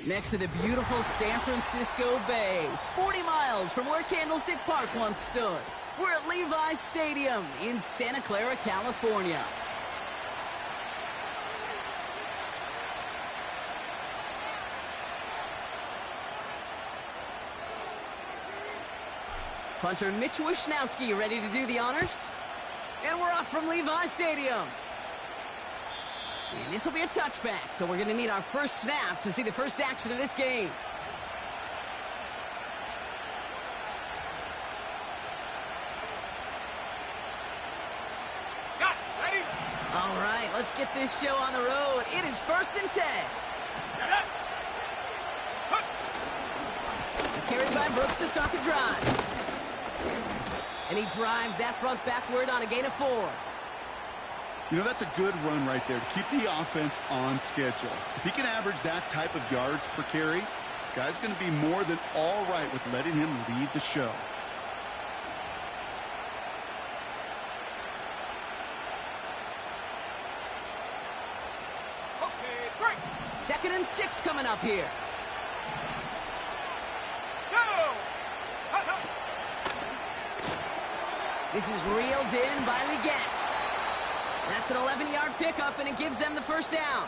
Next to the beautiful San Francisco Bay, 40 miles from where Candlestick Park once stood. We're at Levi's Stadium in Santa Clara, California. Punter Mitch Wishnowski ready to do the honors. And we're off from Levi's Stadium. And this will be a touchback, so we're going to need our first snap to see the first action of this game. Got it. Ready? All right, let's get this show on the road. It is 1st and 10. Set up. Carried by Brooks to start the drive. And he drives that front backward on a gain of 4. You know, that's a good run right there to keep the offense on schedule. If he can average that type of yards per carry, this guy's going to be more than all right with letting him lead the show. Okay, break. 2nd and 6 coming up here. Go. Hut, hut. This is reeled in by Leggett. That's an 11-yard pickup, and it gives them the first down.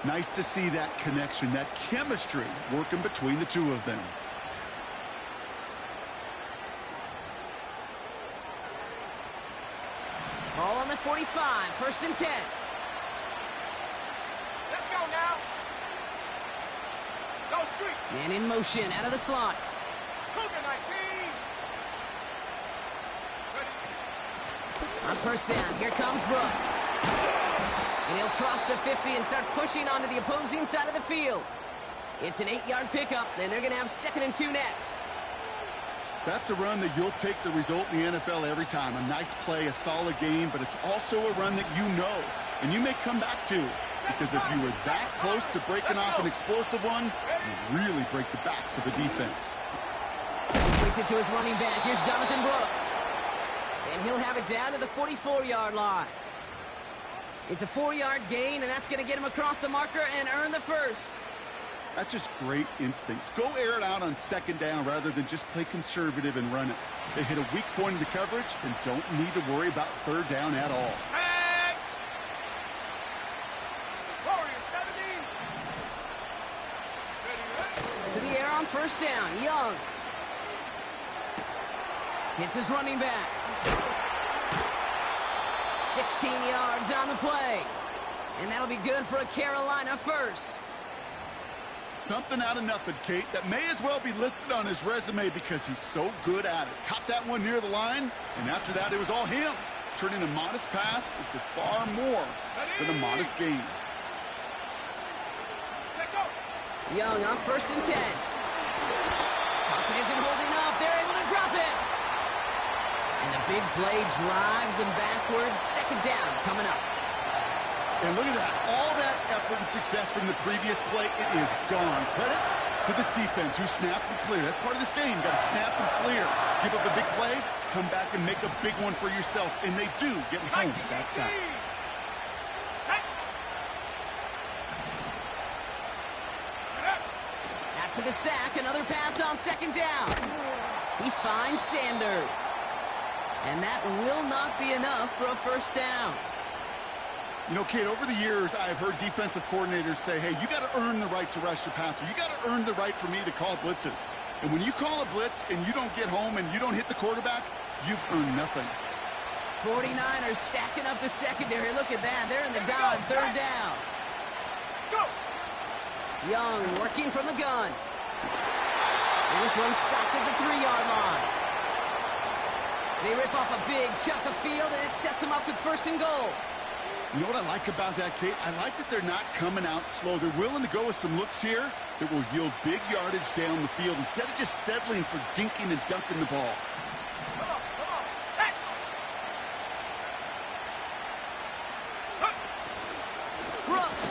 Nice to see that connection, that chemistry working between the two of them. Ball on the 45, 1st and 10. Let's go now. Go street. Man in motion, out of the slot. Cougar 19. On 1st down, here comes Brooks. And he'll cross the 50 and start pushing onto the opposing side of the field. It's an 8-yard pickup, and they're going to have 2nd and 2 next. That's a run that you'll take the result in the NFL every time. A nice play, a solid game, but it's also a run that you know, and you may come back to. Because if you were that close to breaking off an explosive one, you really break the backs of the defense. Waits it to his running back. Here's Jonathan Brooks. And he'll have it down to the 44-yard line. It's a 4-yard gain, and that's going to get him across the marker and earn the first. That's just great instincts. Go air it out on 2nd down rather than just play conservative and run it. They hit a weak point in the coverage and don't need to worry about 3rd down at all. Tag. Warrior 70. To the air on 1st down. Young. Hits his running back. 16 yards on the play. And that'll be good for a Carolina first. Something out of nothing, Kate, that may as well be listed on his resume because he's so good at it. Caught that one near the line, and after that, it was all him. Turning a modest pass into far more than a modest gain. Young on 1st and 10. Pocket isn't holding up. They're able to drop it. And the big play drives them backwards. 2nd down coming up. And look at that. All that effort and success from the previous play, it is gone. Credit to this defense who snapped and cleared. That's part of this game. Got to snap and clear. Give up a big play, come back and make a big one for yourself. And they do get home with that sack. After the sack, another pass on 2nd down. He finds Sanders. And that will not be enough for a first down. You know, Kate, over the years, I've heard defensive coordinators say, hey, you got to earn the right to rush the passer. You got to earn the right for me to call blitzes. And when you call a blitz and you don't get home and you don't hit the quarterback, you've earned nothing. 49ers stacking up the secondary. Look at that. They're in the dog. 3rd down. Go. Young working from the gun. And this one's stopped at the 3-yard line. They rip off a big chunk of field, and it sets them up with 1st and goal. You know what I like about that, Kate? I like that they're not coming out slow. They're willing to go with some looks here that will yield big yardage down the field instead of just settling for dinking and dunking the ball. Come on, set. Brooks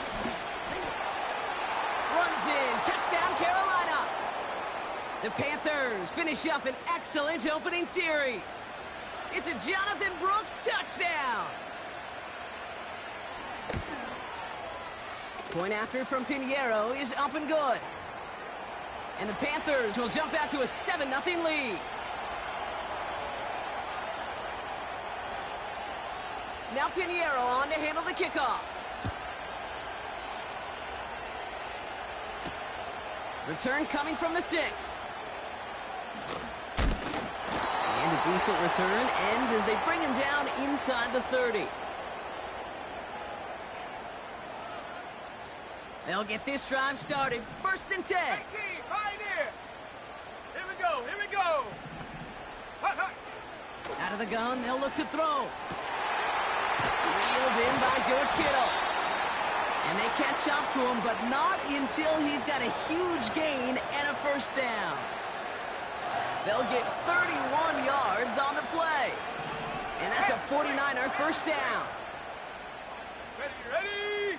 runs in. Touchdown, Carolina. The Panthers finish up an excellent opening series. It's a Jonathan Brooks touchdown. Point after from Pinheiro is up and good. And the Panthers will jump out to a 7-0 lead. Now Pinheiro on to handle the kickoff. Return coming from the 6. And a decent return ends as they bring him down inside the 30. They'll get this drive started. 1st and 10. Hey, team, pioneer. Here we go. Here we go. Hut, hut. Out of the gun, they'll look to throw. Reeled in by George Kittle. And they catch up to him, but not until he's got a huge gain and a 1st down. They'll get 31 yards on the play. And that's a 49er 1st down. Ready, ready.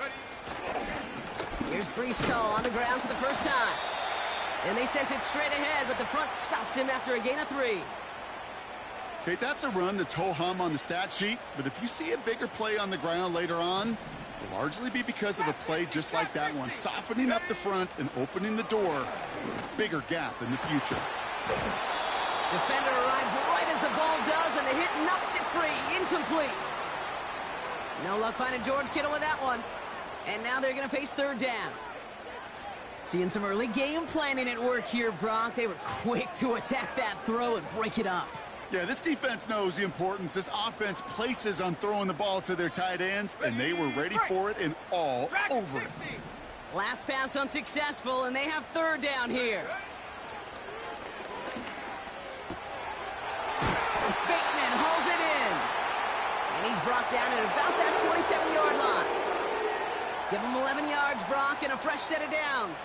Ready. Here's Brees Hall on the ground for the 1st time. And they sent it straight ahead, but the front stops him after a gain of 3. Okay, that's a run that's ho-hum on the stat sheet, but if you see a bigger play on the ground later on, it'll largely be because of a play just like that one, softening up the front and opening the door for a bigger gap in the future. Defender arrives right as the ball does, and the hit knocks it free. Incomplete. No luck finding George Kittle with that one. And now they're going to face 3rd down. Seeing some early game planning at work here, Brock. They were quick to attack that throw and break it up. Yeah, this defense knows the importance this offense places on throwing the ball to their tight ends, and they were ready for it and all over it. Last pass unsuccessful, and they have 3rd down here. Bateman hauls it in. And he's brought down at about that 27-yard line. Give him 11 yards, Brock, and a fresh set of downs.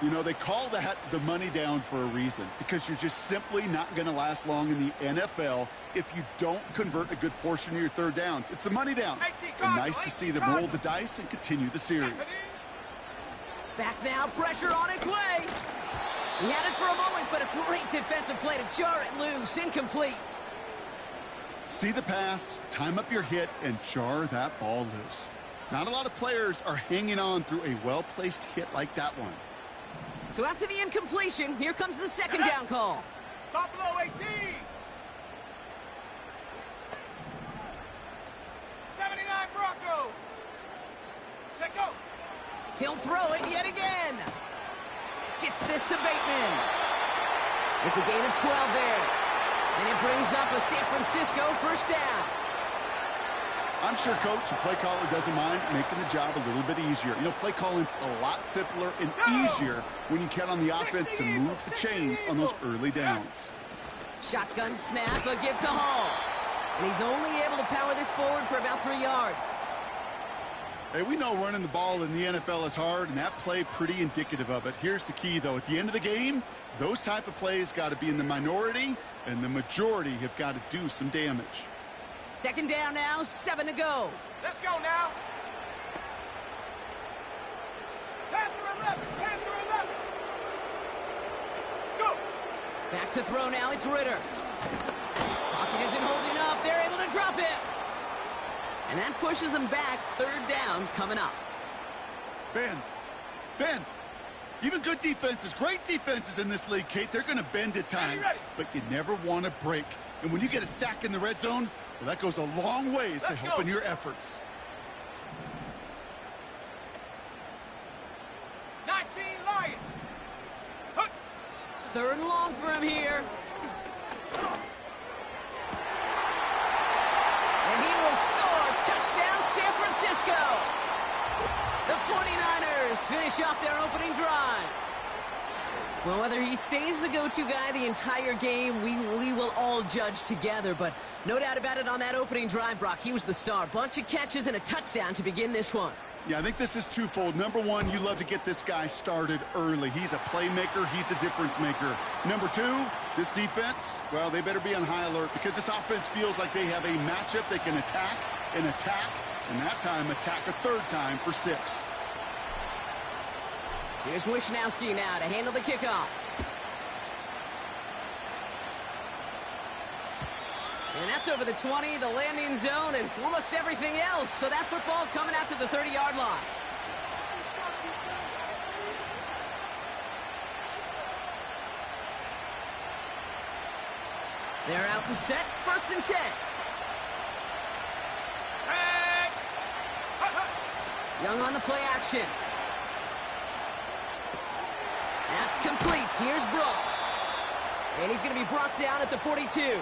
You know, they call that the money down for a reason, because you're just simply not going to last long in the NFL if you don't convert a good portion of your 3rd downs. It's the money down. And nice to see them roll the dice and continue the series. Back now, pressure on its way. He had it for a moment, but a great defensive play to jar it loose. Incomplete. See the pass, time up your hit, and jar that ball loose. Not a lot of players are hanging on through a well-placed hit like that one. So after the incompletion, here comes the 2nd down call. Stop below 18. 79 Bronco. Set go. He'll throw it yet again. Gets this to Bateman. It's a gain of 12 there. And it brings up a San Francisco 1st down. I'm sure coach and play caller doesn't mind making the job a little bit easier. You know, play calling's a lot simpler and easier when you count on the offense to move the chains on those early downs. Shotgun snap, a give to Hall. And he's only able to power this forward for about 3 yards. Hey, we know running the ball in the NFL is hard, and that play pretty indicative of it. Here's the key, though. At the end of the game, those type of plays got to be in the minority, and the majority have got to do some damage. 2nd down now, 7 to go. Let's go now. Panther 11. Panther 11. Go. Back to throw now, it's Ritter. Pocket isn't holding up. They're able to drop it. And that pushes them back. 3rd down coming up. Bend. Bend. Even good defenses, great defenses in this league, Kate, they're going to bend at times, but you never want to break. And when you get a sack in the red zone, well, that goes a long ways to helping your efforts. 19 Lion. Hook. 3rd and long for him here. And he will score. Touchdown, San Francisco. The 49ers finish off their opening drive. Well, whether he stays the go-to guy the entire game, we will all judge together. But no doubt about it on that opening drive, Brock, he was the star. Bunch of catches and a touchdown to begin this one. Yeah, I think this is twofold. Number one, you love to get this guy started early. He's a playmaker. He's a difference maker. Number two, this defense, well, they better be on high alert because this offense feels like they have a matchup they can attack, and that time attack a 3rd time for 6. Here's Wishnowski now to handle the kickoff. And that's over the 20, the landing zone, and almost everything else. So that football coming out to the 30-yard line. They're out and set. 1st and 10. Young on the play action. That's complete. Here's Brooks. And he's going to be brought down at the 42.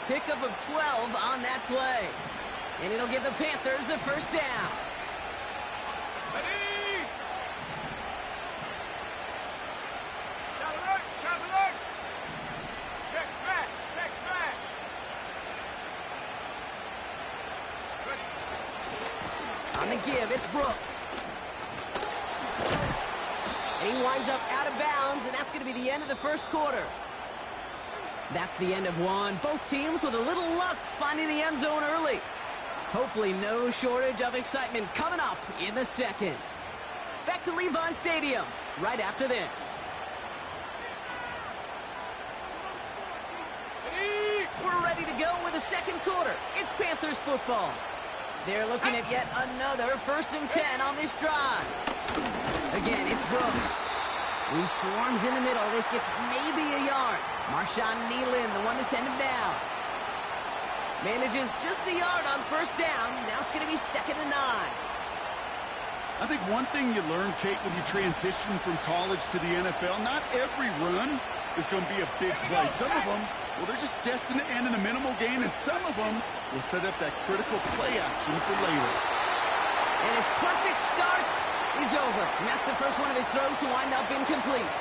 Pickup of 12 on that play. And it'll give the Panthers a 1st down. Ready? Shot alert! Shot alert! Check smash! Check smash! Ready? On the give, it's Brooks. And he winds up out of bounds, and that's going to be the end of the 1st quarter. That's the end of one. Both teams with a little luck finding the end zone early. Hopefully no shortage of excitement coming up in the 2nd. Back to Levi Stadium right after this. We're ready to go with the 2nd quarter. It's Panthers football. They're looking at yet another 1st and 10 on this drive. Again, it's Brooks, who swarms in the middle. This gets maybe a yard. Marshawn Nealon, the one to send him down. Manages just a yard on 1st down. Now it's going to be 2nd and 9. I think one thing you learn, Kate, when you transition from college to the NFL, not every run is going to be a big play. Some of them, well, they're just destined to end in a minimal gain, and some of them will set up that critical play action for later. And his perfect start is over. And that's the first one of his throws to wind up incomplete.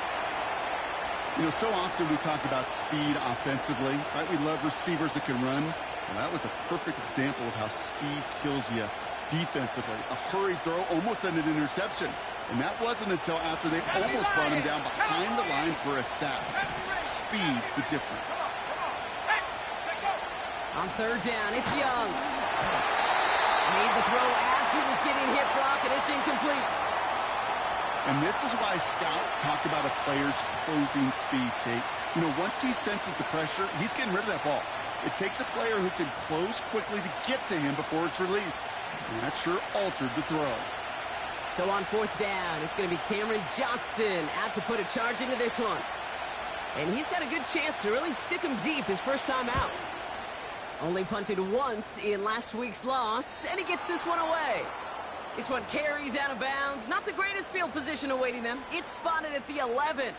You know, so often we talk about speed offensively, right? We love receivers that can run. Well, that was a perfect example of how speed kills you defensively. A hurried throw almost ended an interception. And that wasn't until after they almost brought him down behind the line for a sack. Speed's the difference. On 3rd down, it's Young. Made the throw as he was getting hit, Brock, and it's incomplete. And this is why scouts talk about a player's closing speed, Kate. You know, once he senses the pressure, he's getting rid of that ball. It takes a player who can close quickly to get to him before it's released. And that sure altered the throw. So on 4th down, it's going to be Cameron Johnston out to put a charge into this one. And he's got a good chance to really stick him deep his first time out. Only punted once in last week's loss, and he gets this one away. This one carries out of bounds. Not the greatest field position awaiting them. It's spotted at the 11.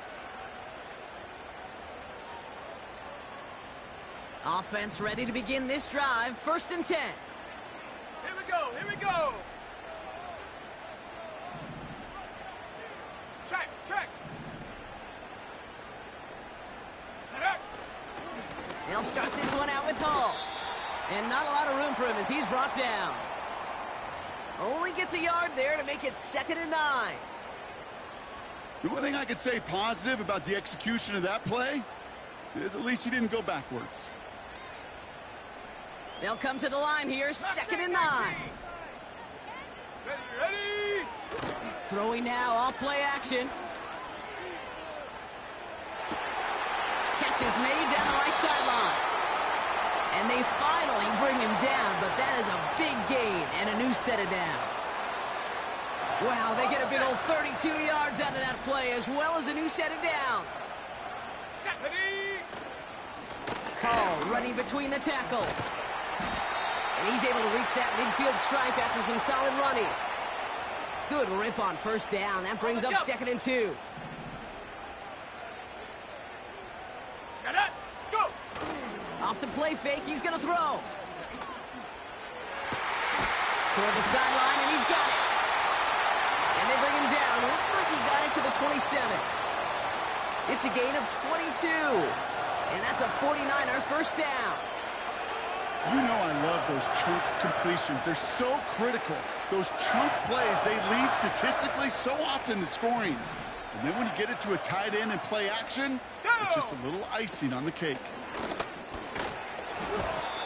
Offense ready to begin this drive. 1st and 10. Here we go! Here we go! Check! Check! They'll start this one out with Hall. And not a lot of room for him as he's brought down. Only gets a yard there to make it 2nd and 9. The one thing I could say positive about the execution of that play is at least he didn't go backwards. They'll come to the line here, 2nd and 9. Ready, ready! Throwing now, off play action. Catch is made down the right sideline. And they finally bring him down, but that is a big gain and a new set of downs. Wow, they get a big old 32 yards out of that play, as well as a new set of downs. Ready! Hall running between the tackles. And he's able to reach that midfield stripe after some solid running. Good rip on 1st down. That brings up 2nd and 2. Shut up! Go! Off the play fake, he's going to throw. Toward the sideline, and he's got it. And they bring him down. Looks like he got it to the 27. It's a gain of 22. And that's a 49er 1st down. You know I love those chunk completions. They're so critical. Those chunk plays, they lead statistically so often to scoring. And then when you get it to a tight end and play action, it's just a little icing on the cake.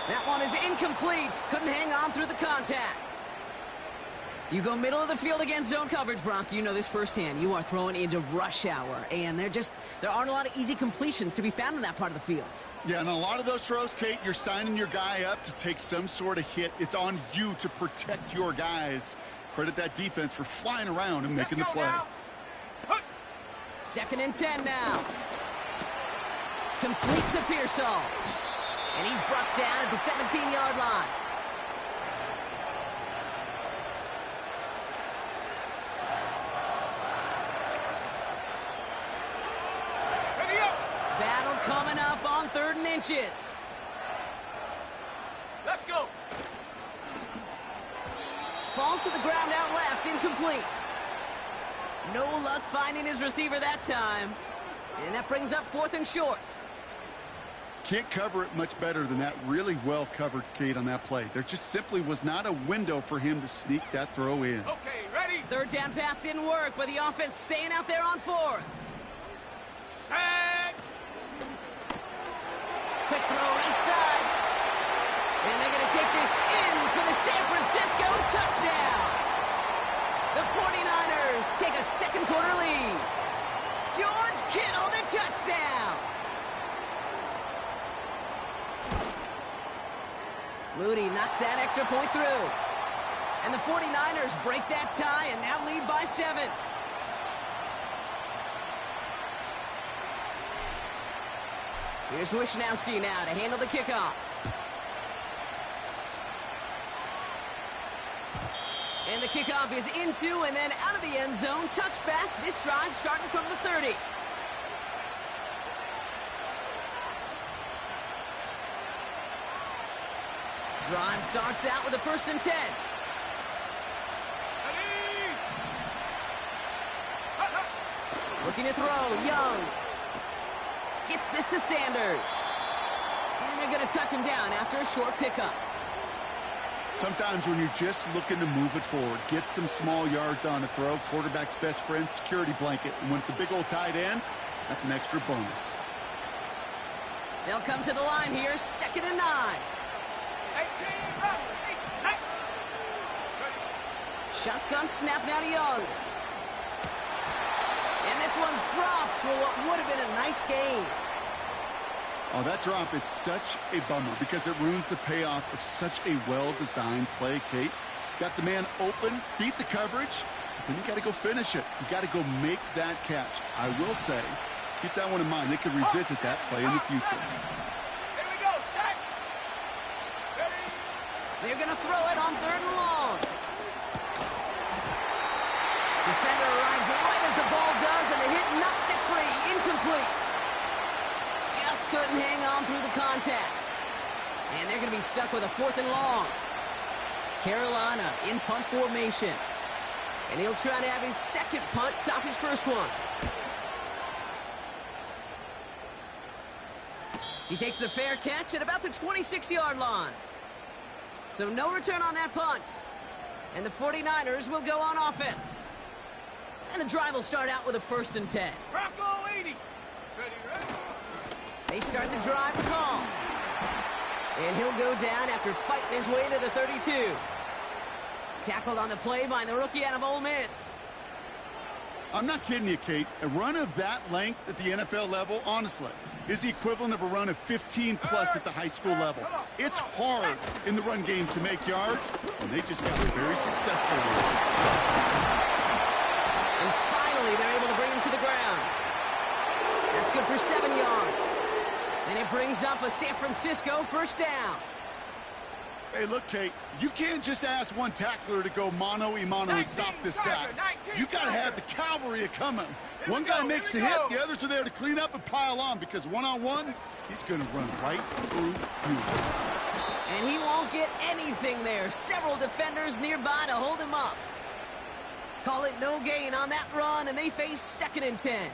That one is incomplete. Couldn't hang on through the contact. You go middle of the field against zone coverage, Brock. You know this firsthand. You are throwing into rush hour, and there aren't a lot of easy completions to be found in that part of the field. Yeah, and a lot of those throws, Kate, you're signing your guy up to take some sort of hit. It's on you to protect your guys. Credit that defense for flying around and making the play. 2nd and 10 now. Complete to Pearsall. And he's brought down at the 17-yard line. Ready up. Battle coming up on 3rd and inches. Let's go. Falls to the ground out left, incomplete. No luck finding his receiver that time. And that brings up 4th and short. Can't cover it much better than that. Really well covered, Kate, on that play. There just simply was not a window for him to sneak that throw in. Okay, ready. 3rd down pass didn't work, but the offense staying out there on 4th. Set. Quick throw right side. And they're going to take this in for the San Francisco touchdown. The 49ers take a second quarter lead. George Kittle, the touchdown. Moody knocks that extra point through. And the 49ers break that tie and now lead by 7. Here's Wishnowski now to handle the kickoff. And the kickoff is into and then out of the end zone. Touchback. This drive starting from the 30. Drive starts out with a 1st and 10. Ready. Looking to throw. Young. Gets this to Sanders. And they're going to touch him down after a short pickup. Sometimes when you're just looking to move it forward, get some small yards on a throw, quarterback's best friend, security blanket. And when it's a big old tight end, that's an extra bonus. They'll come to the line here, 2nd and 9. 18, run. 8, Shotgun snap now to Young. And this one's dropped for what would have been a nice gain. Oh, that drop is such a bummer because it ruins the payoff of such a well-designed play, Kate. Got the man open, beat the coverage, then you got to go finish it. You got to go make that catch. I will say, keep that one in mind. They could revisit that play in the future. Here we go. Set. Ready. They're going to throw it on 3rd and long. Defender arrives right as the ball does, and the hit knocks it free. Incomplete. Just couldn't hang on through the contact. And they're going to be stuck with a 4th and long. Carolina in punt formation. And he'll try to have his second punt top his first one. He takes the fair catch at about the 26-yard line. So no return on that punt. And the 49ers will go on offense. And the drive will start out with a 1st and 10. Bronco 80. Ready, ready. They start the drive calm. And he'll go down after fighting his way to the 32. Tackled on the play by the rookie out of Ole Miss. I'm not kidding you, Kate. A run of that length at the NFL level, honestly, is the equivalent of a run of 15-plus at the high school level. It's hard in the run game to make yards, and they just got very successful with it. And finally, they're able to bring him to the ground. That's good for 7 yards. And it brings up a San Francisco 1st down. Hey, look, Kate, you can't just ask one tackler to go mano-a-mano and stop this guy. You got to have the cavalry coming. One guy makes the hit, the others are there to clean up and pile on because one-on-one, he's going to run right through you. And he won't get anything there. Several defenders nearby to hold him up. Call it no gain on that run, and they face 2nd and 10.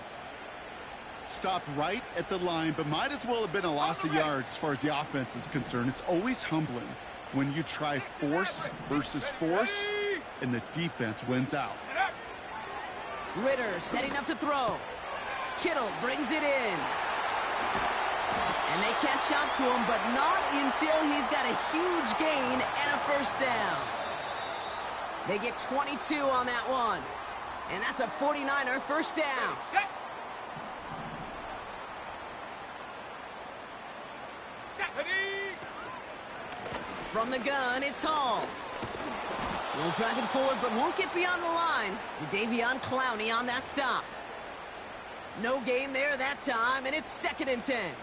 Stopped right at the line, but might as well have been a loss of yards as far as the offense is concerned. It's always humbling when you try force versus force, and the defense wins out. Ritter setting up to throw. Kittle brings it in. And they catch up to him, but not until he's got a huge gain and a 1st down. They get 22 on that one. And that's a 49er 1st down. Set. Ready. From the gun, it's Hall. Will drive it forward, but won't get beyond the line. Jadeveon Clowney on that stop. No gain there that time, and it's 2nd and 10.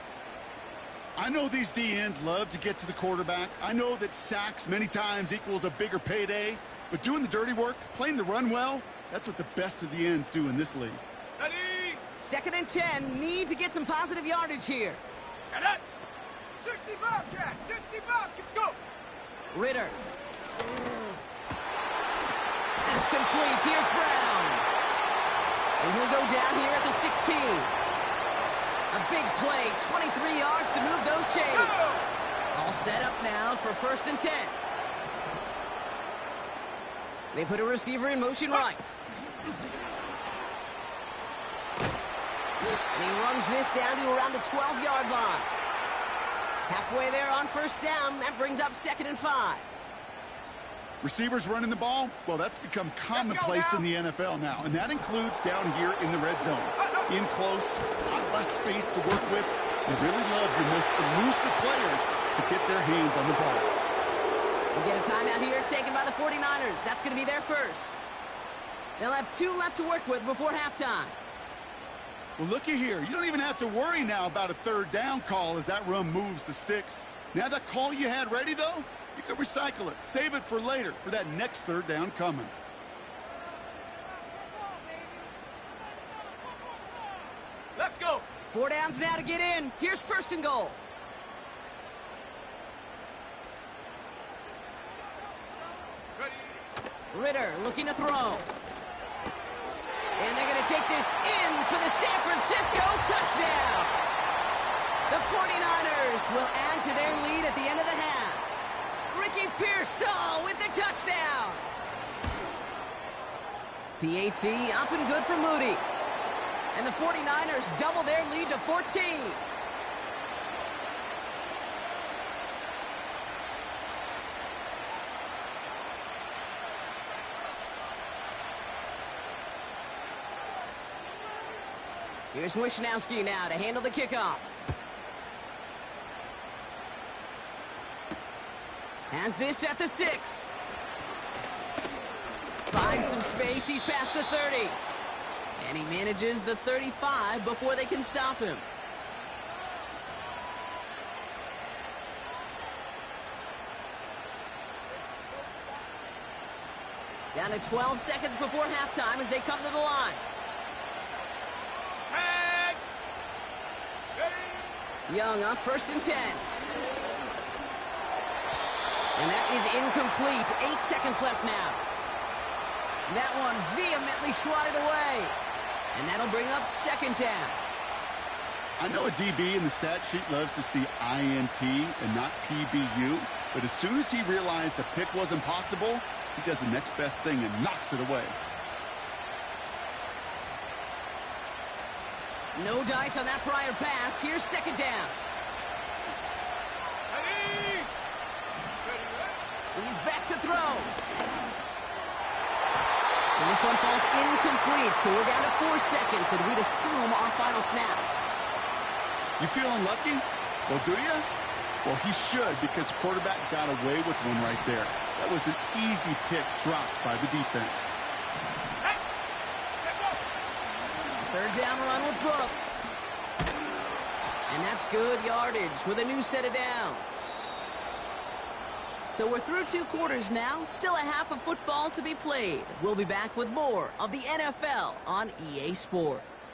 I know these DNs love to get to the quarterback. I know that sacks many times equals a bigger payday, but doing the dirty work, playing the run well, that's what the best of the ends do in this league. Ready? 2nd and 10. Need to get some positive yardage here. Shut up! 60 Bobcat! 60 Bobcat! Go! Ritter. That's complete. Here's Brown. And he'll go down here at the 16. A big play, 23 yards to move those chains. All set up now for 1st and 10. They put a receiver in motion right. And he runs this down to around the 12-yard line. Halfway there on 1st down. That brings up 2nd and 5. Receivers running the ball, well, that's become commonplace in the NFL now, and that includes down here in the red zone. In close, a lot less space to work with. You really love your most elusive players to get their hands on the ball. We get a timeout here taken by the 49ers. That's going to be their first. They'll have 2 left to work with before halftime. Well, looky here. You don't even have to worry now about a 3rd down call as that run moves the sticks. Now that call you had ready, though, you can recycle it. Save it for later for that next 3rd down coming. Let's go! 4 downs now to get in. Here's 1st and goal. Ready? Ritter looking to throw. And they're going to take this in for the San Francisco touchdown. The 49ers will add to their lead at the end of the half. Ricky Pearsall with the touchdown. PAT up and good for Moody. And the 49ers double their lead to 14. Here's Wishnowski now to handle the kickoff. Has this at the 6. Finds some space. He's past the 30. And he manages the 35 before they can stop him. Down to 12 seconds before halftime as they come to the line. Tag! Ready? Young up 1st and 10. And that is incomplete. 8 seconds left now. That one vehemently swatted away. And that'll bring up 2nd down. I know a DB in the stat sheet loves to see INT and not PBU, but as soon as he realized a pick wasn't possible, he does the next best thing and knocks it away. No dice on that prior pass. Here's 2nd down. Ready? Ready? He's back to throw. And this one falls incomplete, so we're down to 4 seconds, and we'd assume our final snap. You feeling lucky? Well, do you? Well, he should, because the quarterback got away with one right there. That was an easy pick dropped by the defense. Hey! Get 3rd down run with Brooks. And that's good yardage with a new set of downs. So we're through 2 quarters now. Still a half of football to be played. We'll be back with more of the NFL on EA Sports.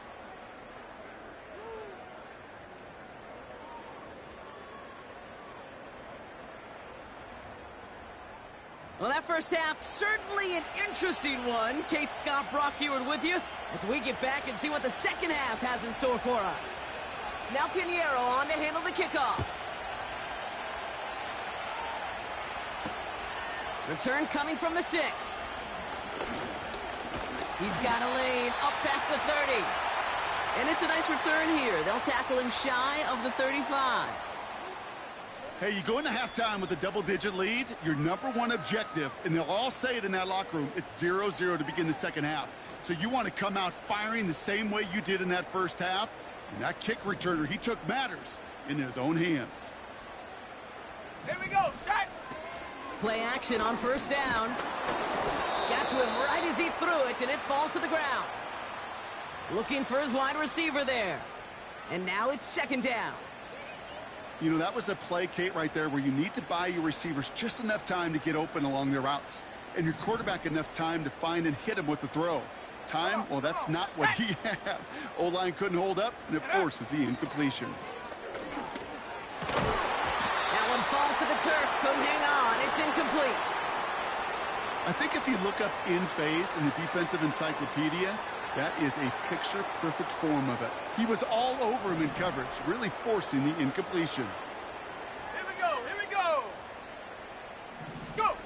Well, that first half, certainly an interesting one. Kate Scott, Brock Heward with you as we get back and see what the second half has in store for us. Now Pinheiro on to handle the kickoff. Return coming from the 6. He's got a lane up past the 30. And it's a nice return here. They'll tackle him shy of the 35. Hey, you go into halftime with a double-digit lead, your #1 objective, and they'll all say it in that locker room, it's 0-0 to begin the second half. So you want to come out firing the same way you did in that first half. And that kick returner, he took matters in his own hands. Here we go, set! Play action on 1st down. Got to him right as he threw it, and it falls to the ground. Looking for his wide receiver there. And now it's 2nd down. You know, that was a play, Kate, right there where you need to buy your receivers just enough time to get open along their routes, and your quarterback enough time to find and hit him with the throw. Time, well, that's not what he had. O-line couldn't hold up, and it forces the incompletion. That one falls to the turf. Couldn't hang on. It's incomplete. I think if you look up in phase in the defensive encyclopedia, that is a picture-perfect form of it. He was all over him in coverage, really forcing the incompletion. Here we go, here we go. Go.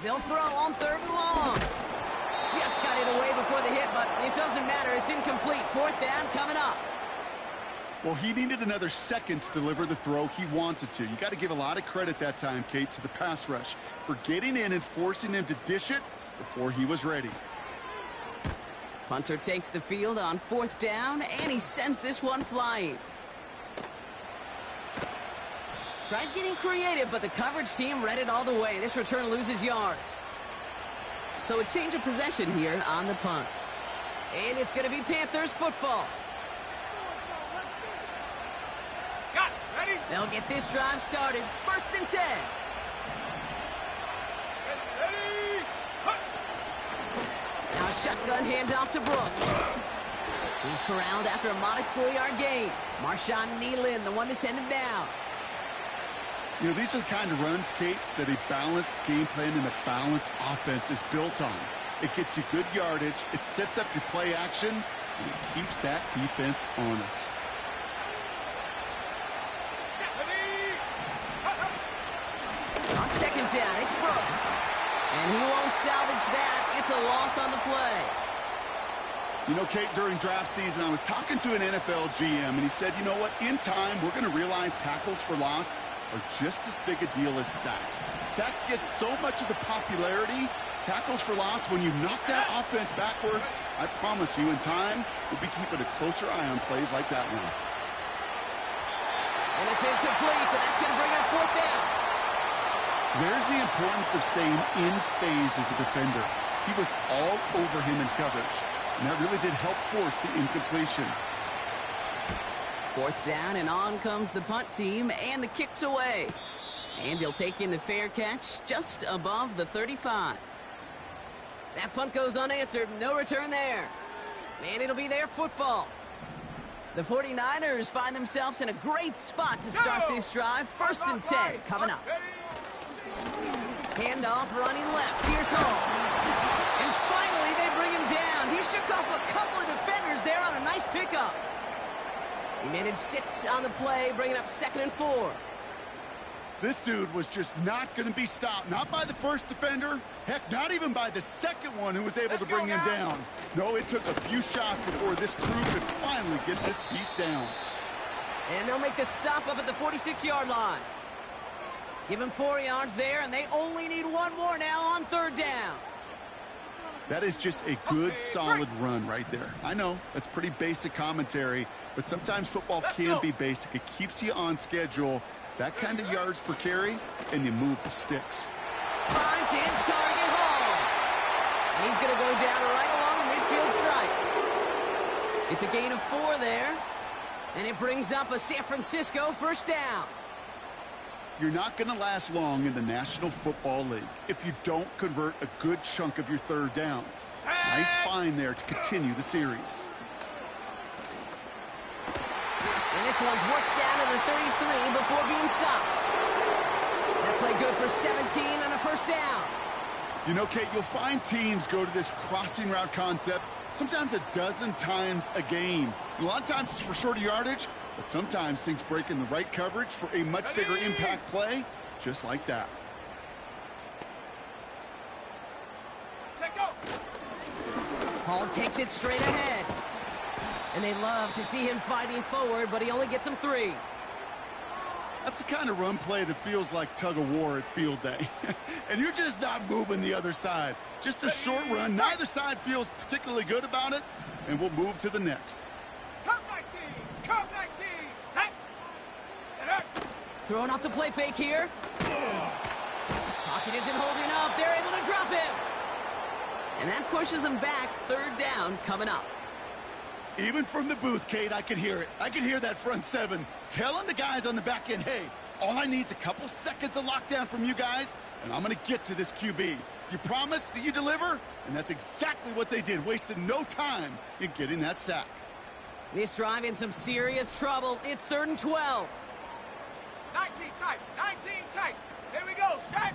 They'll throw on 3rd and long. Just got it away before the hit, but it doesn't matter. It's incomplete. 4th down coming up. Well, he needed another second to deliver the throw he wanted to. You got to give a lot of credit that time, Kate, to the pass rush for getting in and forcing him to dish it before he was ready. Punter takes the field on 4th down, and he sends this one flying. Tried getting creative, but the coverage team read it all the way. This return loses yards. So a change of possession here on the punt. And it's going to be Panthers football. Got it, ready? They'll get this drive started. 1st and 10. Ready? Hut. Now shotgun handoff to Brooks. He's corralled after a modest 4-yard gain. Marshawn Nealon, the one to send him down. You know, these are the kind of runs, Kate, that a balanced game plan and a balanced offense is built on. It gets you good yardage, it sets up your play action, and it keeps that defense honest. On 2nd down, it's Brooks. And he won't salvage that. It's a loss on the play. You know, Kate, during draft season, I was talking to an NFL GM, and he said, you know what, in time, we're going to realize tackles for loss are just as big a deal as sacks. Sacks get so much of the popularity. Tackles for loss, when you knock that offense backwards, I promise you, in time, we'll be keeping a closer eye on plays like that one. And it's incomplete, so that's going to bring up 4th down. There's the importance of staying in phase as a defender. He was all over him in coverage, and that really did help force the incompletion. 4th down, and on comes the punt team, and the kick's away. And he'll take in the fair catch just above the 35. That punt goes unanswered. No return there. And it'll be their football. The 49ers find themselves in a great spot to start this drive. 1st and 10 coming up. Handoff running left. Here's Hall. And finally they bring him down. He shook off a couple of defenders there on a nice pickup. He managed 6 on the play, bringing up 2nd and 4. This dude was just not going to be stopped. Not by the first defender. Heck, not even by the second one who was able to bring him down. No, it took a few shots before this crew could finally get this beast down. And they'll make the stop up at the 46-yard line. Give him 4 yards there, and they only need 1 more now on 3rd down. That is just a good, solid run right there. I know, that's pretty basic commentary, but sometimes football can be basic. It keeps you on schedule. That kind of yards per carry, and you move the sticks. Finds his target, Hall. And he's going to go down right along the midfield stripe. It's a gain of 4 there, and it brings up a San Francisco 1st down. You're not going to last long in the National Football League if you don't convert a good chunk of your 3rd downs. Nice find there to continue the series. And this one's worked down to the 33 before being stopped. That play good for 17 and a 1st down. You know, Kate, you'll find teams go to this crossing route concept sometimes a dozen times a game. A lot of times it's for shorter yardage, but sometimes things break in the right coverage for a much bigger impact play, just like that. Hall takes it straight ahead. And they love to see him fighting forward, but he only gets him 3. That's the kind of run play that feels like tug of war at field day. And you're just not moving the other side. Just a short run. Neither side feels particularly good about it, and we'll move to the next. Come 19! Come 19! Set! Get up! Throwing off the play fake here. Pocket isn't holding up. They're able to drop him. And that pushes them back. 3rd down coming up. Even from the booth, Kate, I could hear it. I could hear that front seven telling the guys on the back end, hey, all I need is a couple seconds of lockdown from you guys, and I'm going to get to this QB. You promise that you deliver? And that's exactly what they did, wasted no time in getting that sack. This drive in some serious trouble. It's 3rd and 12. 19 tight, 19 tight. Here we go, set.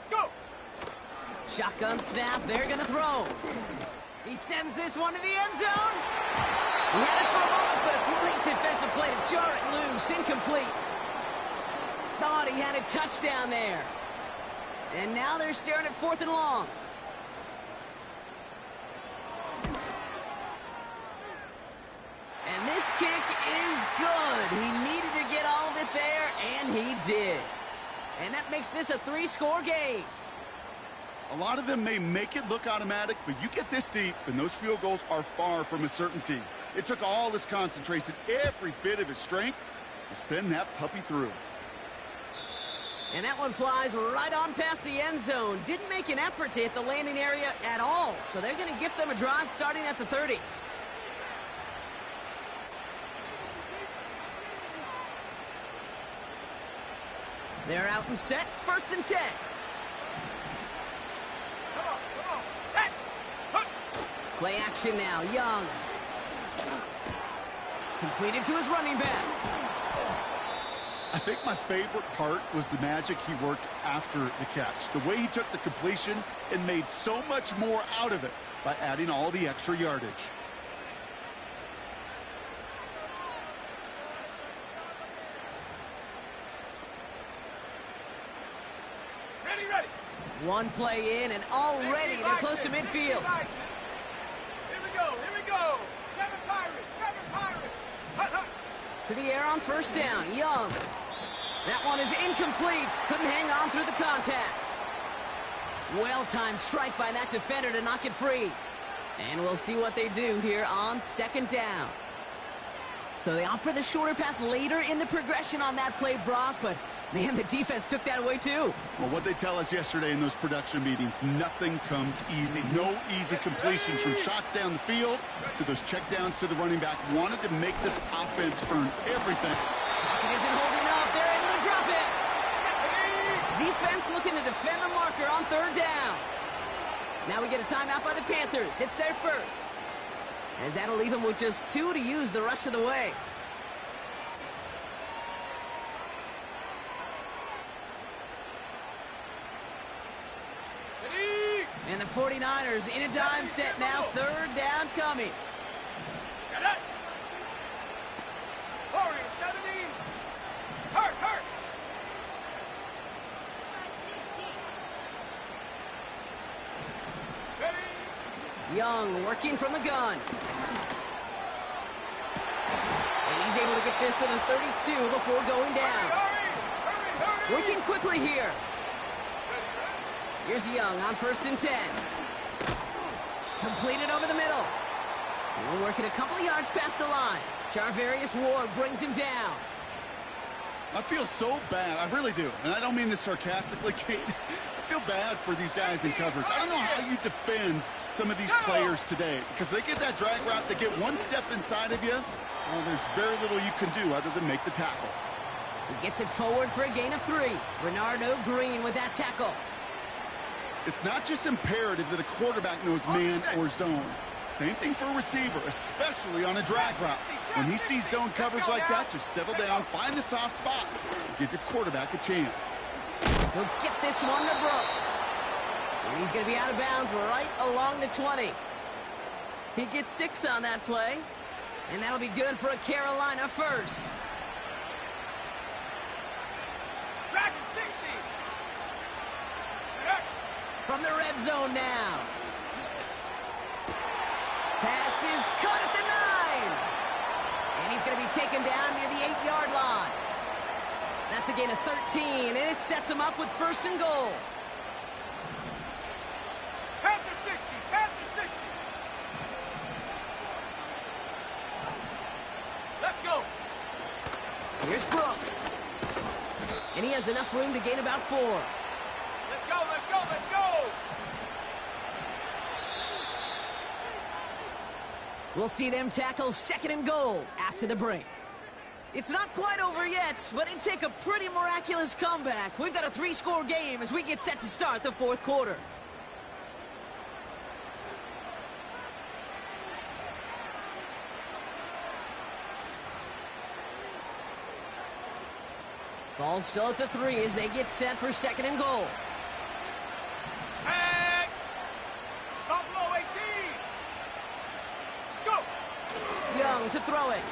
Go. Shotgun snap, they're gonna throw. He sends this one to the end zone. He had it for a moment, but a great defensive play to jar it loose, incomplete. Thought he had a touchdown there. And now they're staring at 4th and long. And this kick is good. He needed to get all of it there, and he did. And that makes this a 3-score game. A lot of them may make it look automatic, but you get this deep, and those field goals are far from a certainty. It took all his concentration, every bit of his strength, to send that puppy through. And that one flies right on past the end zone. Didn't make an effort to hit the landing area at all, so they're going to gift them a drive starting at the 30. They're out and set, 1st and 10. Come on, set. Hook. Play action now, Young. Completed to his running back. I think my favorite part was the magic he worked after the catch. The way he took the completion and made so much more out of it by adding all the extra yardage. Ready. One play in, and already they're close to midfield. Here we go. 7 Pirates. Hut. To the air on 1st down, Young. That one is incomplete. Couldn't hang on through the contact. Well-timed strike by that defender to knock it free. And we'll see what they do here on 2nd down. So they opt for the shorter pass later in the progression on that play, Brock, but man, the defense took that away too. Well, what they tell us yesterday in those production meetings, nothing comes easy. No easy completions from shots down the field to those checkdowns to the running back. Wanted to make this offense earn everything. It isn't holding up. They're able to drop it. Defense looking to defend the marker on 3rd down. Now we get a timeout by the Panthers. It's their first. As that'll leave them with just 2 to use the rest of the way. And the 49ers in a dime set now. 3rd down coming. Get it. 40, 70. Hurt. Ready. Young working from the gun. And he's able to get this to the 32 before going down. Hurry. Working quickly here. Here's Young on 1st and 10. Completed over the middle. He'll work it a couple of yards past the line. Charvarius Ward brings him down. I feel so bad. I really do. And I don't mean this sarcastically, Kate. I feel bad for these guys in coverage. I don't know how you defend some of these players today because they get that drag route, they get one step inside of you. Well, there's very little you can do other than make the tackle. He gets it forward for a gain of 3. Bernardo Green with that tackle. It's not just imperative that a quarterback knows man or zone. Same thing for a receiver, especially on a drag route. When he sees zone coverage like that, just settle down, find the soft spot, and give your quarterback a chance. He'll get this one to Brooks. And he's going to be out of bounds right along the 20. He gets 6 on that play. And that'll be good for a Carolina first. Dragon 60. From the red zone now. Pass is caught at the 9. And he's going to be taken down near the 8-yard line. That's a gain of 13, and it sets him up with 1st and goal. Panther 60, Panther 60. Let's go. Here's Brooks. And he has enough room to gain about 4. Let's go. We'll see them tackle second and goal after the break. It's not quite over yet, but it'd take a pretty miraculous comeback. We've got a 3-score game as we get set to start the fourth quarter. Ball still at the 3 as they get set for second and goal. Tag! Buffalo 18! Go! Young to throw it.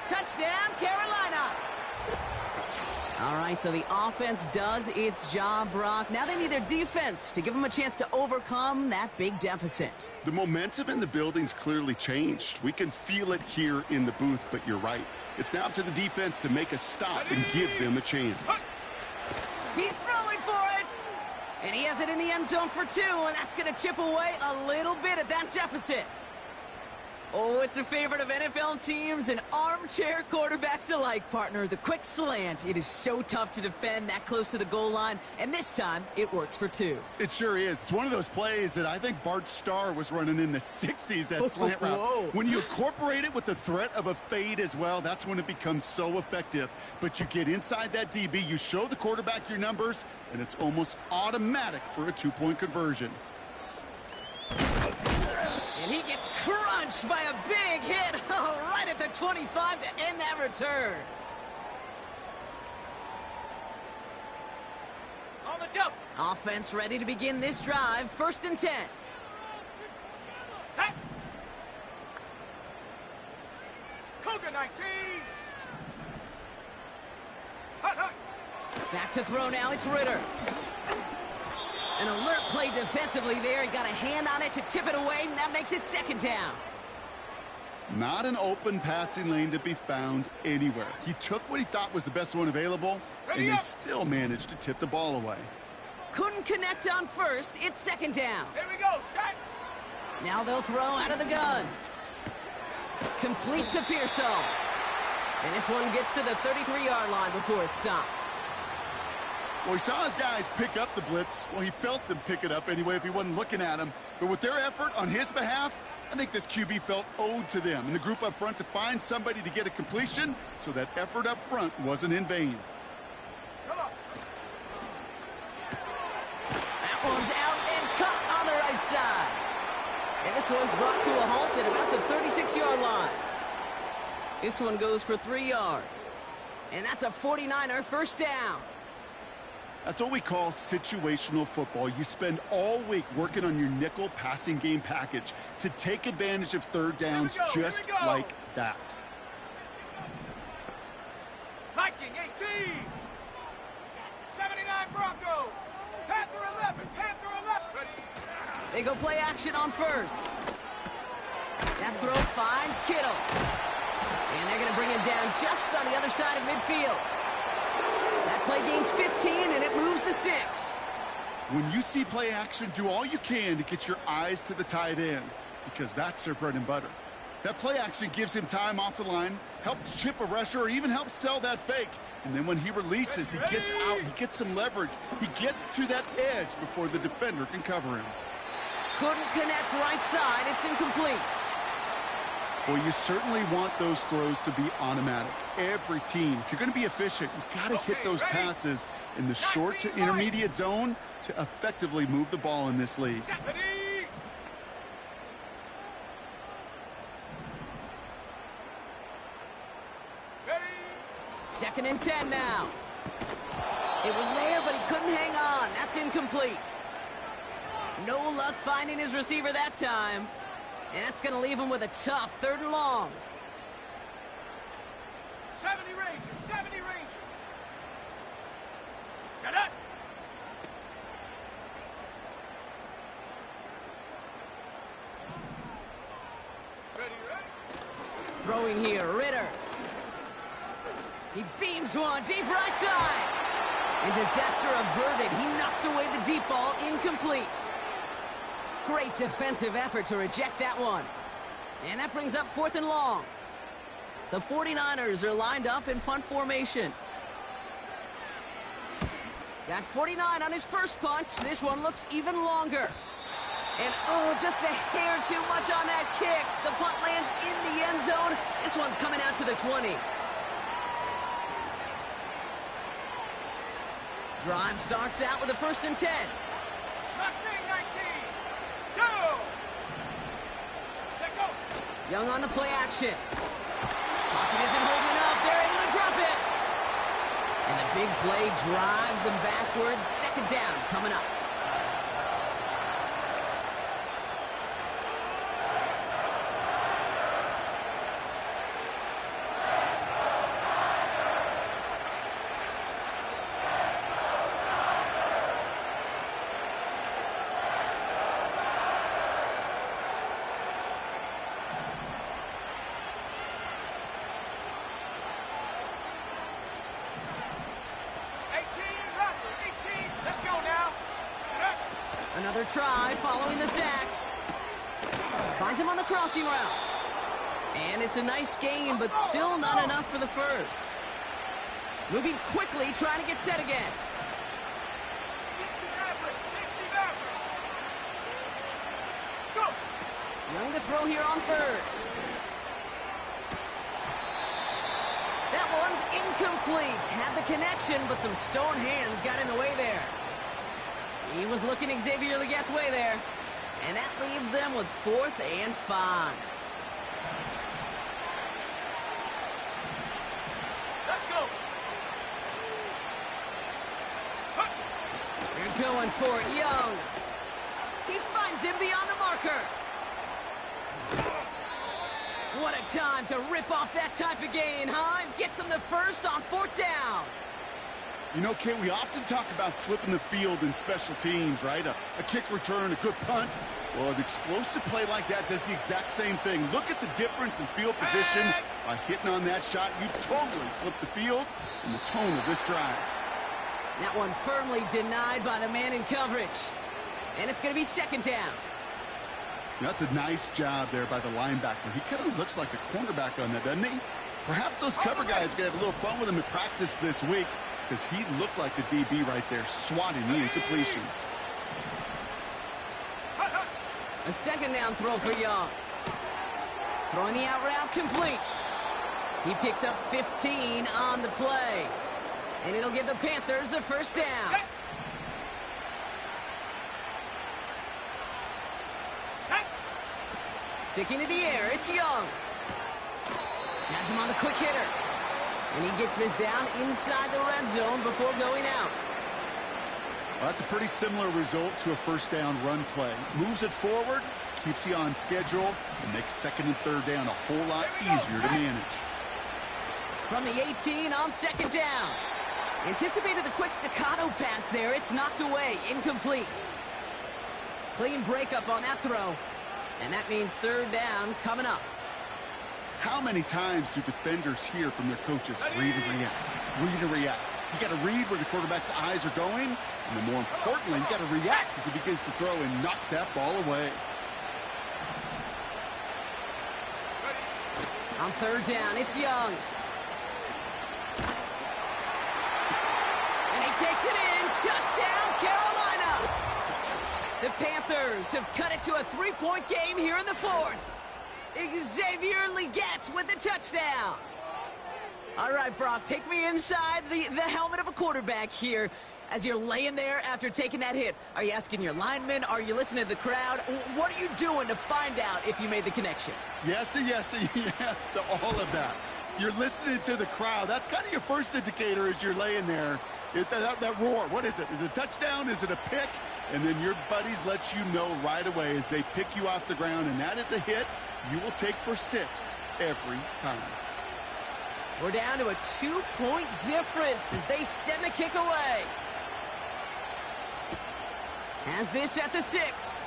Touchdown, Carolina! All right, so the offense does its job, Brock. Now they need their defense to give them a chance to overcome that big deficit. The momentum in the building's clearly changed. We can feel it here in the booth, but you're right. It's now up to the defense to make a stop and give them a chance. He's throwing for it! And he has it in the end zone for 2, and that's going to chip away a little bit at that deficit. Oh, it's a favorite of NFL teams and armchair quarterbacks alike, partner. The quick slant. It is so tough to defend that close to the goal line, and this time it works for 2. It sure is. It's one of those plays that I think Bart Starr was running in the 60s, that slant route. Whoa. When you incorporate it with the threat of a fade as well, that's when it becomes so effective. But you get inside that DB, you show the quarterback your numbers, and it's almost automatic for a 2-point conversion. And he gets crunched by a big hit right at the 25 to end that return. On the jump! Offense ready to begin this drive. 1st and 10. Set! Cougar 19! Hut, hut! Back to throw now. It's Ritter. An alert play defensively there. He got a hand on it to tip it away, and that makes it 2nd down. Not an open passing lane to be found anywhere. He took what he thought was the best one available, and they still managed to tip the ball away. Couldn't connect on 1st. It's 2nd down. Here we go, set! Now they'll throw out of the gun. Complete to Pearson. And this one gets to the 33-yard line before it's stopped. Well, he saw his guys pick up the blitz. Well, he felt them pick it up anyway if he wasn't looking at him. But with their effort on his behalf, I think this QB felt owed to them and the group up front to find somebody to get a completion, so that effort up front wasn't in vain. Come on! That one's out and cut on the right side. And this one's brought to a halt at about the 36-yard line. This one goes for 3 yards. And that's a 49er 1st down. That's what we call situational football. You spend all week working on your nickel passing game package to take advantage of 3rd downs just like that. Viking 18! 79 Bronco! Panther 11! Panther 11! Ready? They go play action on 1st. That throw finds Kittle. And they're going to bring him down just on the other side of midfield. That play gains 15, and it moves the sticks. When you see play action, do all you can to get your eyes to the tight end, because that's their bread and butter. That play action gives him time off the line, helps chip a rusher, or even helps sell that fake. And then when he releases, he gets out, he gets some leverage. He gets to that edge before the defender can cover him. Couldn't connect right side. It's incomplete. Well, you certainly want those throws to be automatic. Every team, if you're going to be efficient, you got to hit those passes in the short to intermediate zone to effectively move the ball in this league. Ready? Ready? 2nd and 10 now. It was there, but he couldn't hang on. That's incomplete. No luck finding his receiver that time. And that's going to leave him with a tough 3rd and long. 70 Ranger! 70 Ranger! Set up! Ready, ready? Throwing here, Ritter. He beams one deep right side. And disaster averted. He knocks away the deep ball, incomplete. Great defensive effort to reject that one. And that brings up 4th and long. The 49ers are lined up in punt formation. Got 49 on his first punt. This one looks even longer. And, oh, just a hair too much on that kick. The punt lands in the end zone. This one's coming out to the 20. Drive starts out with a 1st and 10. Mustang 19. Go! Check go. Young on the play action. Pocket isn't holding up. They're able to drop it. And the big play drives them backwards. 2nd down coming up. Another try following the sack. Finds him on the crossing route. And it's a nice gain, but still not enough for the first. Moving quickly, trying to get set again. 60 back. Go! Young to throw here on 3rd. That one's incomplete. Had the connection, but some stone hands got in the way there. He was looking Xavier Legette's way there. And that leaves them with 4th and 5. Let's go. They're going for it, Young. He finds him beyond the marker. What a time to rip off that type of gain, huh? Gets him the first on 4th down. You know, Kate, we often talk about flipping the field in special teams, right? A kick return, a good punt. Well, an explosive play like that does the exact same thing. Look at the difference in field position. By hitting on that shot, you've totally flipped the field and the tone of this drive. That one firmly denied by the man in coverage. And it's going to be 2nd down. That's a nice job there by the linebacker. He kind of looks like a cornerback on that, doesn't he? Perhaps those cover guys are going to have a little fun with him in practice this week, because he looked like the DB right there, swatting the incompletion. A 2nd down throw for Young. Throwing the out route complete. He picks up 15 on the play. And it'll give the Panthers a 1st down. Sticking to the air, it's Young. Has him on the quick hitter. And he gets this down inside the red zone before going out. Well, that's a pretty similar result to a 1st down run play. Moves it forward, keeps you on schedule, and makes 2nd and 3rd down a whole lot easier to manage. From the 18 on 2nd down. Anticipated the quick staccato pass there. It's knocked away, incomplete. Clean breakup on that throw. And that means 3rd down coming up. How many times do defenders hear from their coaches, read and react, read and react? You got to read where the quarterback's eyes are going, and then more importantly, you got to react as he begins to throw and knock that ball away. On 3rd down, it's Young. And he takes it in. Touchdown, Carolina! The Panthers have cut it to a 3-point game here in the 4th. Xavier Legette with the touchdown. All right, Brock, take me inside the helmet of a quarterback here as you're laying there after taking that hit. Are you asking your linemen? Are you listening to the crowd? What are you doing to find out if you made the connection? Yes, and yes, and yes to all of that. You're listening to the crowd. That's kind of your first indicator as you're laying there. That roar, what is it? Is it a touchdown? Is it a pick? And then your buddies let you know right away as they pick you off the ground, and that is a hit you will take for 6 every time. We're down to a 2-point difference as they send the kick away. Has this at the 6.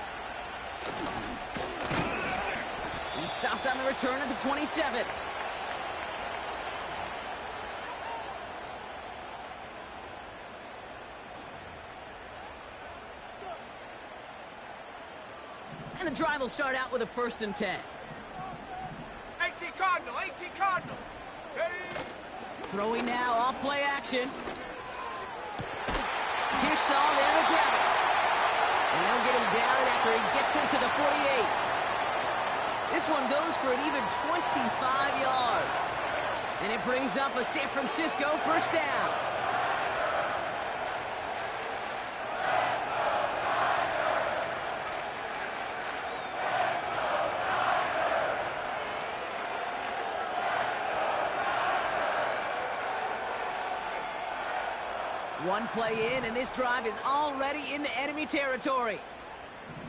He stopped on the return at the 27. And the drive will start out with a 1st and 10. 18 Cardinal, 18 Cardinal. Hey. Throwing now off play action. Pearsall there to grab it. And they'll get him down after he gets into the 48. This one goes for an even 25 yards. And it brings up a San Francisco first down. One play in, and this drive is already into enemy territory.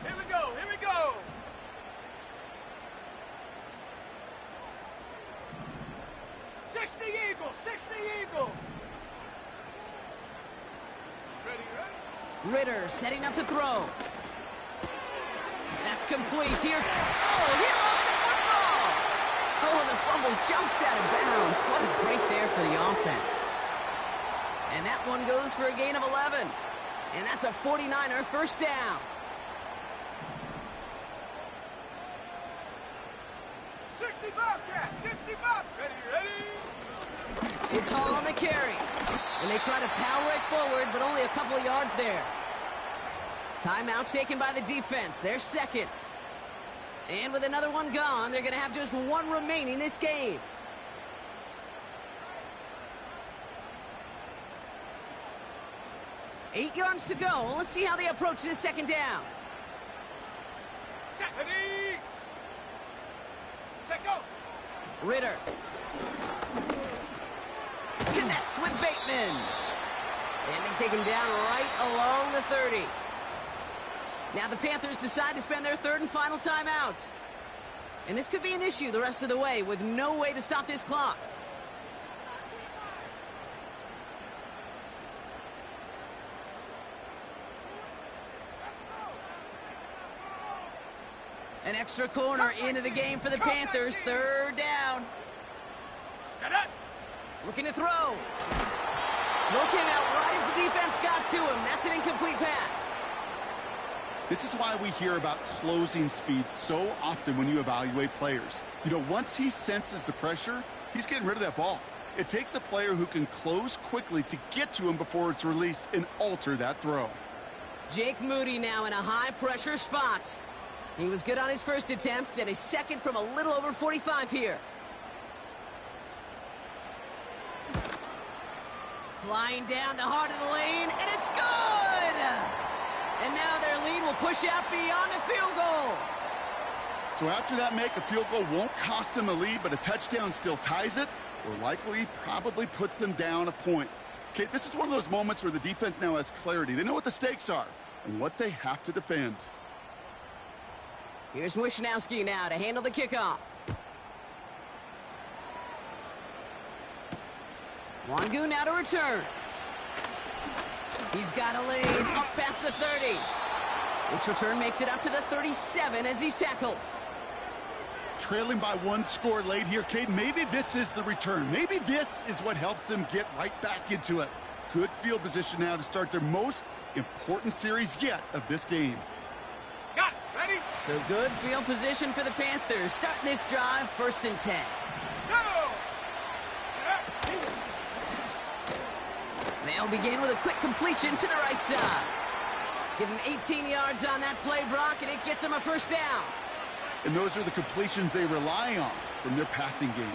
Here we go, here we go. Eagle, 60 Eagle. Ready, ready? Ritter setting up to throw. That's complete. Here's... Oh, he lost the football! Oh, the fumble jumps out of bounds. What a break there for the offense. And that one goes for a gain of 11. And that's a 49er first down. 60 Bobcat, 60 Bob. Ready, ready? It's Hall on the carry. And they try to power it forward, but only a couple of yards there. Timeout taken by the defense. They're second. And with another one gone, they're going to have just one remaining this game. Eight yards to go. Let's see how they approach this second down. Set, ready? Set, go. Ritter. Connects with Bateman. And they take him down right along the 30. Now the Panthers decide to spend their third and final timeout. And this could be an issue the rest of the way with no way to stop this clock. An extra corner into the game for the Panthers. Third down. Set up. Looking to throw. Throw came out right as the defense got to him. That's an incomplete pass. This is why we hear about closing speed so often when you evaluate players. You know, once he senses the pressure, he's getting rid of that ball. It takes a player who can close quickly to get to him before it's released and alter that throw. Jake Moody now in a high-pressure spot. He was good on his first attempt, and his second from a little over 45 here. Flying down the heart of the lane, and it's good! And now their lead will push out beyond the field goal. So after that make, a field goal won't cost him a lead, but a touchdown still ties it, or likely probably puts them down a point. Okay, this is one of those moments where the defense now has clarity. They know what the stakes are and what they have to defend. Here's Wishnowski now to handle the kickoff. Wangu now to return. He's got a lane up past the 30. This return makes it up to the 37 as he's tackled. Trailing by one score late here, Cade. Maybe this is the return. Maybe this is what helps them get right back into it. Good field position now to start their most important series yet of this game. Got it. Ready? So good field position for the Panthers. Starting this drive, 1st and 10. Go! They'll begin with a quick completion to the right side. Give him 18 yards on that play, Brock, and it gets him a first down. And those are the completions they rely on from their passing game.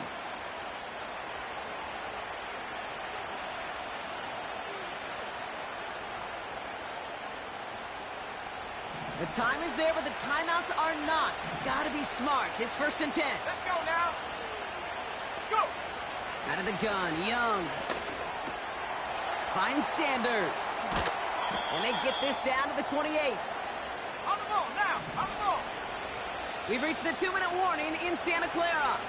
The time is there, but the timeouts are not. Gotta be smart. It's 1st and 10. Let's go now. Go! Out of the gun, Young. Finds Sanders. And they get this down to the 28. On the ball now, on the ball. We've reached the 2-minute warning in Santa Clara.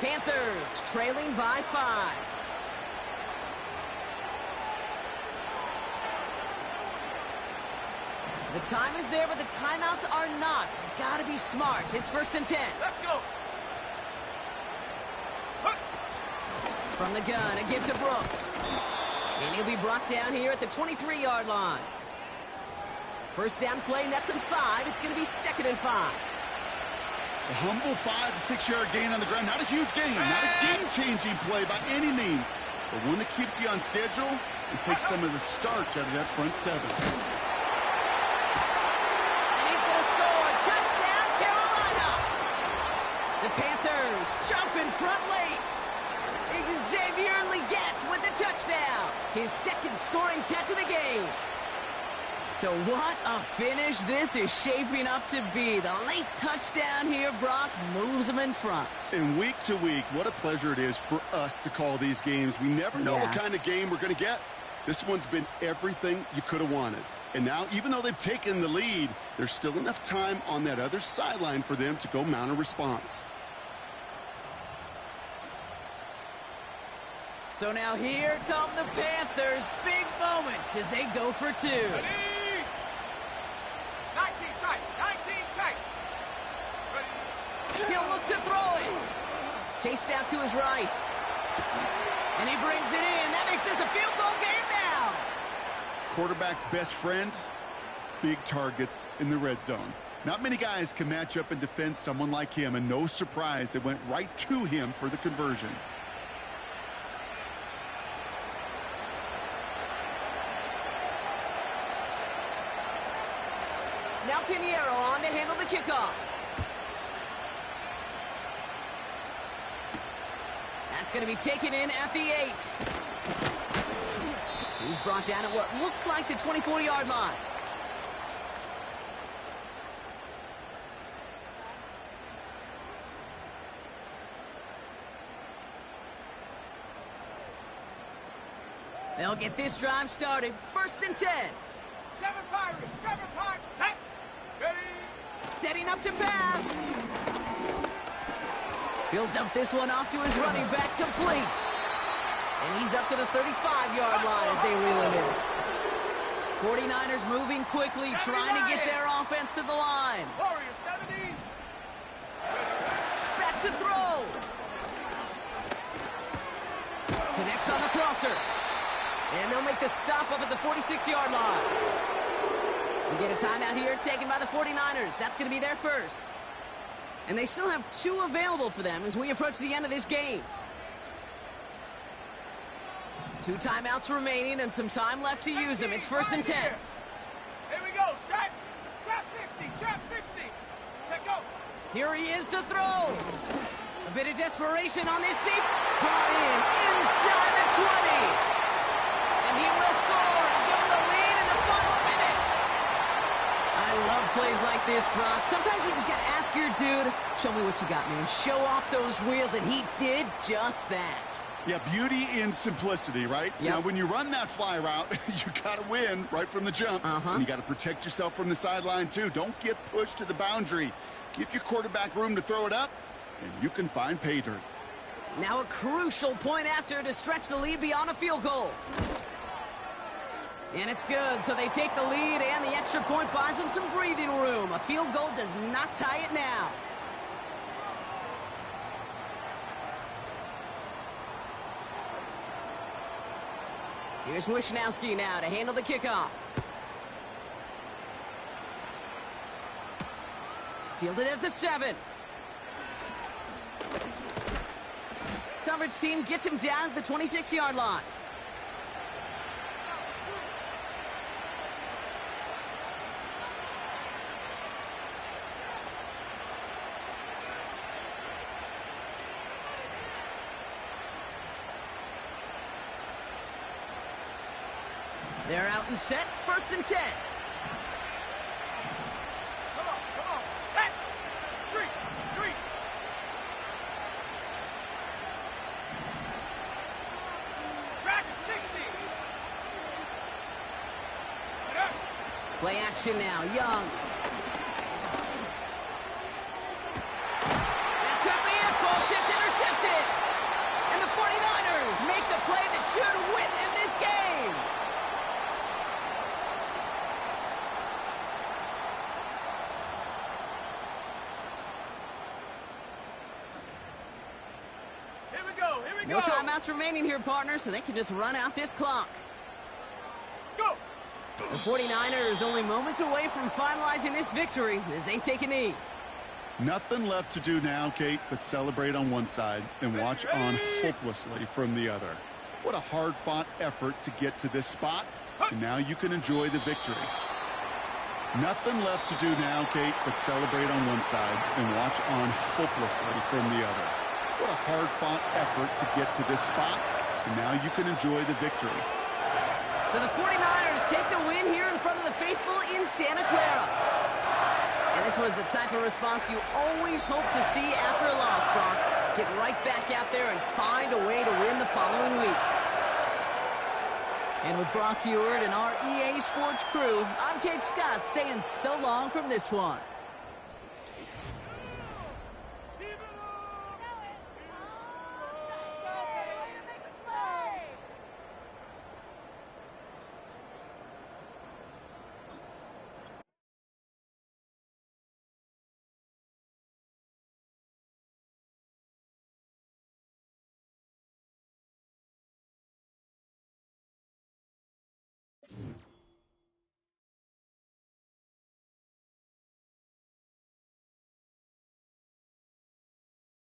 Panthers trailing by 5. The time is there, but the timeouts are not. Gotta be smart. It's 1st and 10. Let's go. From the gun, a give to Brooks. And he'll be brought down here at the 23-yard line. First down play, nets him 5. It's going to be 2nd and 5. A humble 5 to 6 yard gain on the ground. Not a huge gain, not a game-changing play by any means, but one that keeps you on schedule and takes some of the starch out of that front 7. He's jumping front late. Xavier Legette with the touchdown. His second scoring catch of the game. So what a finish this is shaping up to be. The late touchdown here, Brock, moves them in front. And week to week, what a pleasure it is for us to call these games. We never know what kind of game we're going to get. This one's been everything you could have wanted. And now, even though they've taken the lead, there's still enough time on that other sideline for them to go mount a response. So now here come the Panthers. Big moments as they go for two. Ready? 19 tight. 19 tight. Ready? He'll look to throw it. Chased out to his right. And he brings it in. That makes this a field goal game now. Quarterback's best friend, big targets in the red zone. Not many guys can match up and defend someone like him, and no surprise, it went right to him for the conversion. Now Pinheiro on to handle the kickoff. That's going to be taken in at the 8. He's brought down at what looks like the 24-yard line. They'll get this drive started. 1st and 10. 7 Pirates. 7 Pirates. Set. Ready? Setting up to pass. He'll dump this one off to his running back, complete. And he's up to the 35-yard line as they reel him in. 49ers moving quickly, trying to get their offense to the line. Warriors 70. Back to throw. Connects on the crosser. And they'll make the stop up at the 46-yard line. We get a timeout here taken by the 49ers. That's going to be their first. And they still have 2 available for them as we approach the end of this game. 2 timeouts remaining and some time left to use them. It's 1st and 10. Here we go. Set. Trap 60. Trap 60. Set, go. Here he is to throw. A bit of desperation on this deep. Brought in inside the 20. And he will score and give him the lead in the final minute. I love plays like this, Brock. Sometimes you just got to ask your dude, show me what you got, man. Show off those wheels, and he did just that. Yeah, beauty in simplicity, right? Yep. Now, when you run that fly route, you got to win right from the jump. And you got to protect yourself from the sideline, too. Don't get pushed to the boundary. Give your quarterback room to throw it up, and you can find pay dirt. Now a crucial point after to stretch the lead beyond a field goal. And it's good, so they take the lead, and the extra point buys them some breathing room. A field goal does not tie it now. Here's Wishnowski now to handle the kickoff. Fielded at the 7. Coverage team gets him down at the 26-yard line. They're out and set. 1st and 10. Come on. Set. Street. Track 60. Play action now. Young. That could be it, folks. It's intercepted. And the 49ers make the play that should win them this game. No timeouts remaining here, partner, so they can just run out this clock. Go! The 49ers only moments away from finalizing this victory as they take a knee. Nothing left to do now, Kate, but celebrate on one side and watch on hopelessly from the other. What a hard-fought effort to get to this spot, and now you can enjoy the victory. Nothing left to do now, Kate, but celebrate on one side and watch on hopelessly from the other. What a hard-fought effort to get to this spot, and now you can enjoy the victory. So the 49ers take the win here in front of the faithful in Santa Clara. And this was the type of response you always hope to see after a loss, Brock. Get right back out there and find a way to win the following week. And with Brock Heward and our EA Sports crew, I'm Kate Scott saying so long from this one.